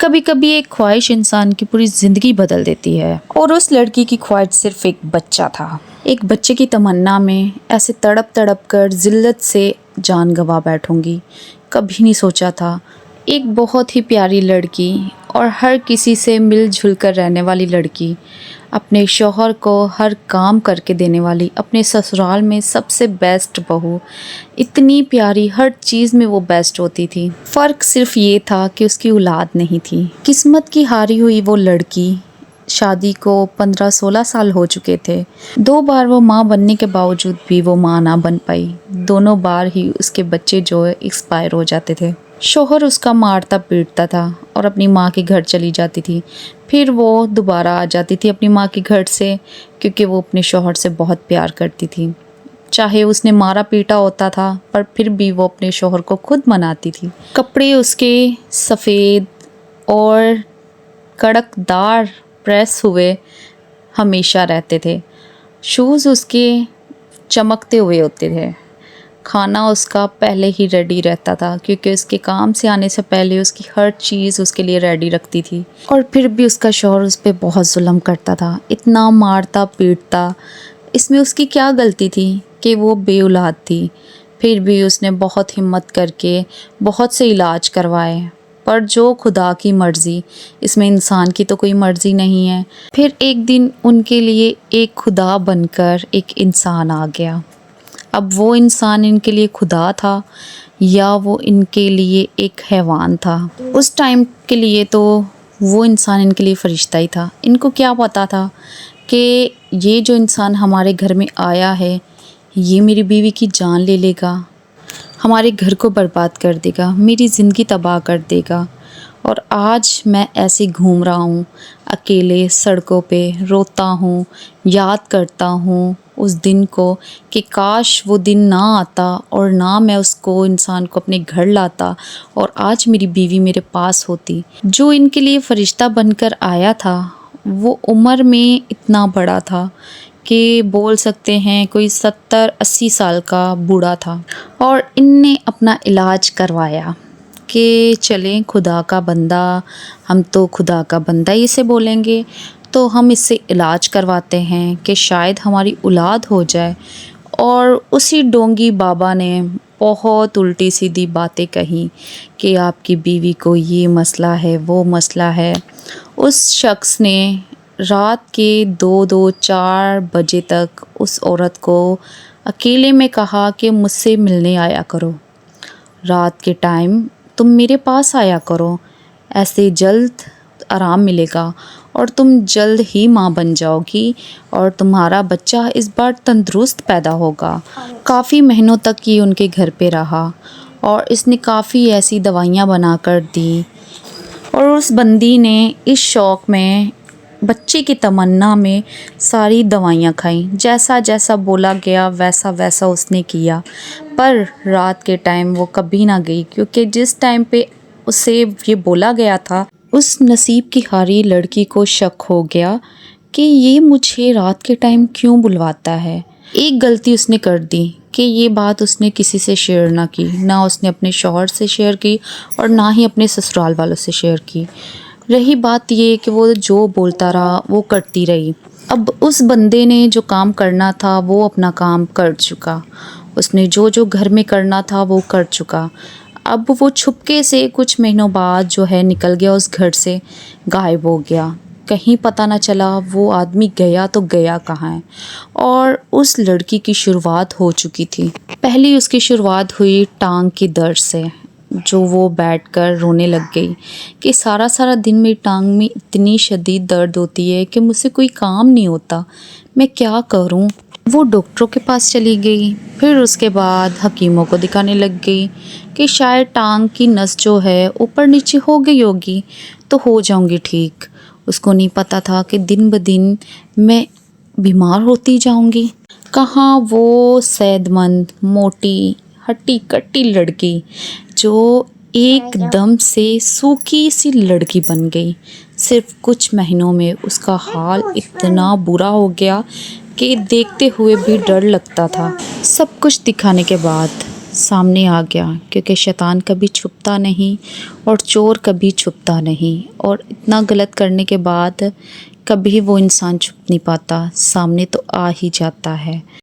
کبھی کبھی ایک خواہش انسان کی پوری زندگی بدل دیتی ہے، اور اس لڑکی کی خواہش صرف ایک بچہ تھا۔ ایک بچے کی تمنا میں ایسے تڑپ تڑپ کر ذلت سے جان گنوا بیٹھوں گی، کبھی نہیں سوچا تھا۔ ایک بہت ہی پیاری لڑکی اور ہر کسی سے مل جل کر رہنے والی لڑکی، اپنے شوہر کو ہر کام کر کے دینے والی، اپنے سسرال میں سب سے بیسٹ بہو، اتنی پیاری، ہر چیز میں وہ بیسٹ ہوتی تھی۔ فرق صرف یہ تھا کہ اس کی اولاد نہیں تھی۔ قسمت کی ہاری ہوئی وہ لڑکی، شادی کو 15-16 سال ہو چکے تھے، 2 بار وہ ماں بننے کے باوجود بھی وہ ماں نہ بن پائی۔ دونوں بار ہی اس کے بچے جو ایکسپائر ہو جاتے تھے۔ شوہر اس کا مارتا پیٹتا تھا اور اپنی ماں کے گھر چلی جاتی تھی، پھر وہ دوبارہ آ جاتی تھی اپنی ماں کے گھر سے، کیونکہ وہ اپنے شوہر سے بہت پیار کرتی تھی۔ چاہے اس نے مارا پیٹا ہوتا تھا، پر پھر بھی وہ اپنے شوہر کو خود مناتی تھی۔ کپڑے اس کے سفید اور کڑک دار پریس ہوئے ہمیشہ رہتے تھے، شوز اس کے چمکتے ہوئے ہوتے تھے، کھانا اس کا پہلے ہی ریڈی رہتا تھا، کیونکہ اس کے کام سے آنے سے پہلے اس کی ہر چیز اس کے لیے ریڈی رکھتی تھی۔ اور پھر بھی اس کا شوہر اس پہ بہت ظلم کرتا تھا، اتنا مارتا پیٹتا۔ اس میں اس کی کیا غلطی تھی کہ وہ بے اولاد تھی؟ پھر بھی اس نے بہت ہمت کر کے بہت سے علاج کروائے، پر جو خدا کی مرضی، اس میں انسان کی تو کوئی مرضی نہیں ہے۔ پھر ایک دن ان کے لیے ایک خدا بن کر ایک انسان آ گیا۔ اب وہ انسان ان کے لیے خدا تھا یا وہ ان کے لیے ایک حیوان تھا؟ اس ٹائم کے لیے تو وہ انسان ان کے لیے فرشتہ ہی تھا۔ ان کو کیا پتا تھا کہ یہ جو انسان ہمارے گھر میں آیا ہے، یہ میری بیوی کی جان لے لے گا، ہمارے گھر کو برباد کر دے گا، میری زندگی تباہ کر دے گا۔ اور آج میں ایسے گھوم رہا ہوں اکیلے سڑکوں پہ، روتا ہوں، یاد کرتا ہوں اس دن کو کہ کاش وہ دن نہ آتا اور نہ میں اس کو انسان کو اپنے گھر لاتا اور آج میری بیوی میرے پاس ہوتی۔ جو ان کے لیے فرشتہ بن کر آیا تھا، وہ عمر میں اتنا بڑا تھا کہ بول سکتے ہیں کوئی 70-80 سال کا بوڑھا تھا، اور ان نے اپنا علاج کروایا کہ چلیں خدا کا بندہ، ہم تو خدا کا بندہ ہی اسے بولیں گے، تو ہم اس سے علاج کرواتے ہیں کہ شاید ہماری اولاد ہو جائے۔ اور اسی ڈونگی بابا نے بہت الٹی سیدھی باتیں کہیں کہ آپ کی بیوی کو یہ مسئلہ ہے، وہ مسئلہ ہے۔ اس شخص نے رات کے 2-4 بجے تک اس عورت کو اکیلے میں کہا کہ مجھ سے ملنے آیا کرو، رات کے ٹائم تم میرے پاس آیا کرو، ایسے جلد آرام ملے گا اور تم جلد ہی ماں بن جاؤ گی اور تمہارا بچہ اس بار تندرست پیدا ہوگا۔ کافی مہینوں تک یہ ان کے گھر پہ رہا اور اس نے کافی ایسی دوائیاں بنا کر دی، اور اس بندی نے اس شوق میں، بچے کی تمنا میں ساری دوائیاں کھائیں، جیسا جیسا بولا گیا ویسا ویسا اس نے کیا، پر رات کے ٹائم وہ کبھی نہ گئی، کیونکہ جس ٹائم پہ اسے یہ بولا گیا تھا، اس نصیب کی ہاری لڑکی کو شک ہو گیا کہ یہ مجھے رات کے ٹائم کیوں بلواتا ہے۔ ایک غلطی اس نے کر دی کہ یہ بات اس نے کسی سے شیئر نہ کی، نہ اس نے اپنے شوہر سے شیئر کی اور نہ ہی اپنے سسرال والوں سے شیئر کی۔ رہی بات یہ کہ وہ جو بولتا رہا وہ کرتی رہی۔ اب اس بندے نے جو کام کرنا تھا وہ اپنا کام کر چکا، اس نے جو گھر میں کرنا تھا وہ کر چکا۔ اب وہ چھپکے سے کچھ مہینوں بعد جو ہے نکل گیا اس گھر سے، غائب ہو گیا، کہیں پتہ نہ چلا وہ آدمی گیا تو گیا کہاں ہے۔ اور اس لڑکی کی شروعات ہو چکی تھی۔ پہلی اس کی شروعات ہوئی ٹانگ کے درد سے، جو وہ بیٹھ کر رونے لگ گئی کہ سارا دن میری ٹانگ میں اتنی شدید درد ہوتی ہے کہ مجھ سے کوئی کام نہیں ہوتا، میں کیا کروں۔ وہ ڈاکٹروں کے پاس چلی گئی، پھر اس کے بعد حکیموں کو دکھانے لگ گئی کہ شاید ٹانگ کی نس جو ہے اوپر نیچے ہو گئی ہوگی تو ہو جاؤں گی ٹھیک۔ اس کو نہیں پتا تھا کہ دن بدن میں بیمار ہوتی جاؤں گی۔ کہاں وہ صحت مند، موٹی، ہٹی کٹی لڑکی جو ایک دم سے سوکھی سی لڑکی بن گئی۔ صرف کچھ مہینوں میں اس کا حال اتنا برا ہو گیا کہ دیکھتے ہوئے بھی ڈر لگتا تھا۔ سب کچھ دکھانے کے بعد سامنے آ گیا، کیونکہ شیطان کبھی چھپتا نہیں اور چور کبھی چھپتا نہیں، اور اتنا غلط کرنے کے بعد کبھی وہ انسان چھپ نہیں پاتا، سامنے تو آ ہی جاتا ہے۔